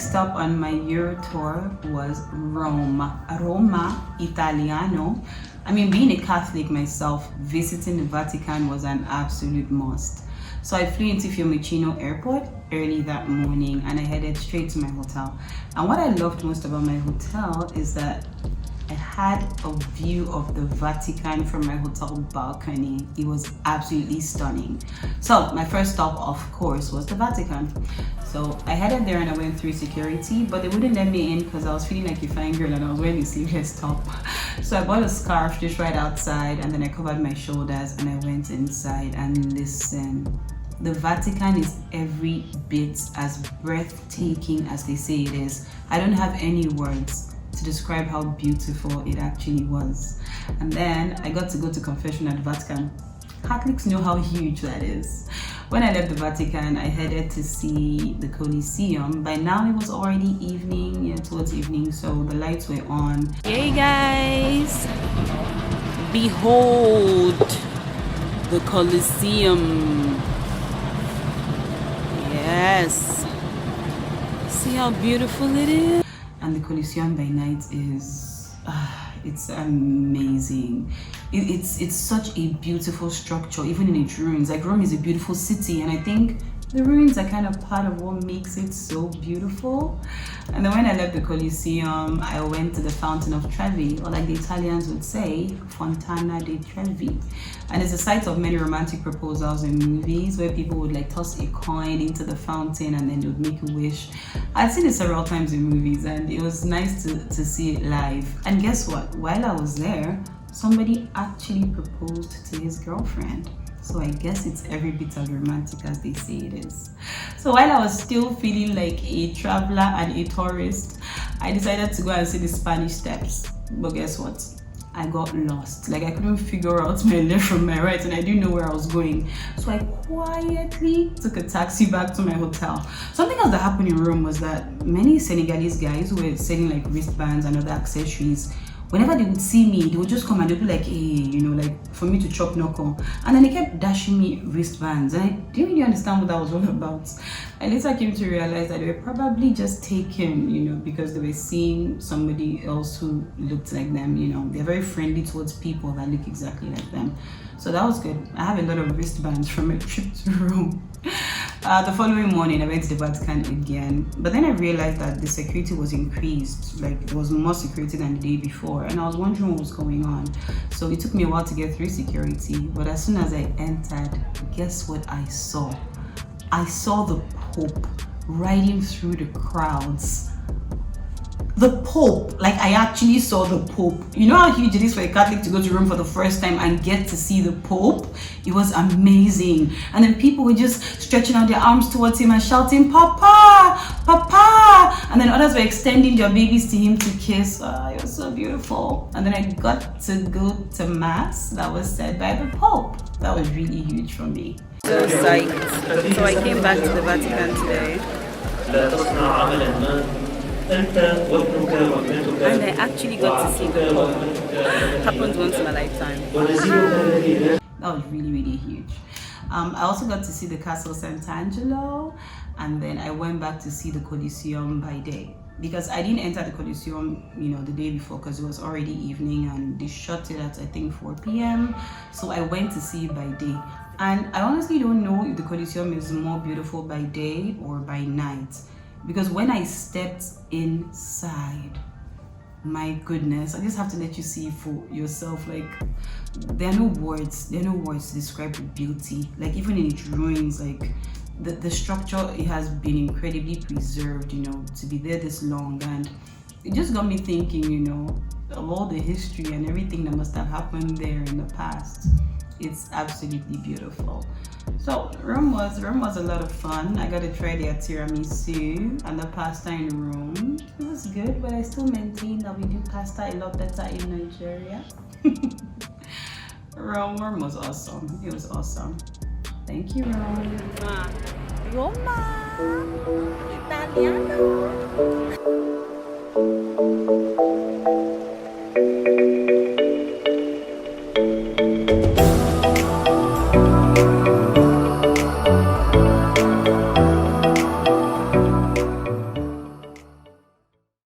next stop on my Euro tour was Roma Italiano. I mean, being a Catholic myself, visiting the Vatican was an absolute must. So I flew into Fiumicino Airport early that morning and I headed straight to my hotel. And what I loved most about my hotel is that I had a view of the Vatican from my hotel balcony. It was absolutely stunning. So my first stop, of course, was the Vatican. So I headed there and I went through security, but they wouldn't let me in because I was feeling like a fine girl and I was wearing a sleeveless top. So I bought a scarf just right outside and then I covered my shoulders and I went inside. And listen, the Vatican is every bit as breathtaking as they say it is. I don't have any words to describe how beautiful it actually was. And then I got to go to confession at the Vatican. Catholics know how huge that is. When I left the Vatican, I headed to see the Colosseum. By now it was already evening, towards evening, so the lights were on. Hey guys, behold the Colosseum. Yes, see how beautiful it is? And the Colosseum by night is, it's amazing. It's such a beautiful structure, even in its ruins. Like, Rome is a beautiful city, and I think the ruins are kind of part of what makes it so beautiful. And then when I left the Colosseum, I went to the Fountain of Trevi, or like the Italians would say, Fontana di Trevi. And it's a site of many romantic proposals in movies where people would like toss a coin into the fountain and then they would make a wish. I've seen it several times in movies and it was nice to see it live. And guess what? While I was there, somebody actually proposed to his girlfriend. So I guess it's every bit as romantic as they say it is. So while I was still feeling like a traveler and a tourist, I decided to go and see the Spanish Steps. But guess what? I got lost. Like, I couldn't figure out my left from my right and I didn't know where I was going. So I quietly took a taxi back to my hotel. Something else that happened in Rome was that many Senegalese guys who were selling like wristbands and other accessories, whenever they would see me, they would just come and they'd be like, hey, like for me to chop knuckle. And then they kept dashing me wristbands. And I didn't really understand what that was all about. I later came to realize that they were probably just taken, because they were seeing somebody else who looked like them, They're very friendly towards people that look exactly like them. So that was good. I have a lot of wristbands from a trip to Rome. The following morning, I went to the Vatican again, but then I realized that the security was increased. Like, there was more security than the day before, and I was wondering what was going on. So it took me a while to get through security, but as soon as I entered, guess what I saw? I saw the Pope riding through the crowds. The Pope, like I actually saw the Pope. You know how huge it is for a Catholic to go to Rome for the first time and get to see the Pope? It was amazing. And then people were just stretching out their arms towards him and shouting, Papa, Papa. And then others were extending their babies to him to kiss. It was so beautiful. And then I got to go to Mass that was said by the Pope. That was really huge for me. So psyched. So I came back to the Vatican today. And I actually got to see the Pope. Happens once in a lifetime. That was really, really huge. I also got to see the Castle Sant'Angelo, and then I went back to see the Colosseum by day. Because I didn't enter the Colosseum, the day before because it was already evening and they shut it at, I think, 4 p.m. So I went to see it by day. And I honestly don't know if the Colosseum is more beautiful by day or by night. Because when I stepped inside, my goodness, I just have to let you see for yourself. Like, there are no words to describe the beauty. Like, even in its ruins, like the structure, it has been incredibly preserved, to be there this long. And it just got me thinking, of all the history and everything that must have happened there in the past. It's absolutely beautiful. So Rome was a lot of fun. I got to try their tiramisu and the pasta in Rome. It was good, but I still maintain that we do pasta a lot better in Nigeria. Rome was awesome. It was awesome. Thank you, Rome. Roma Italiano.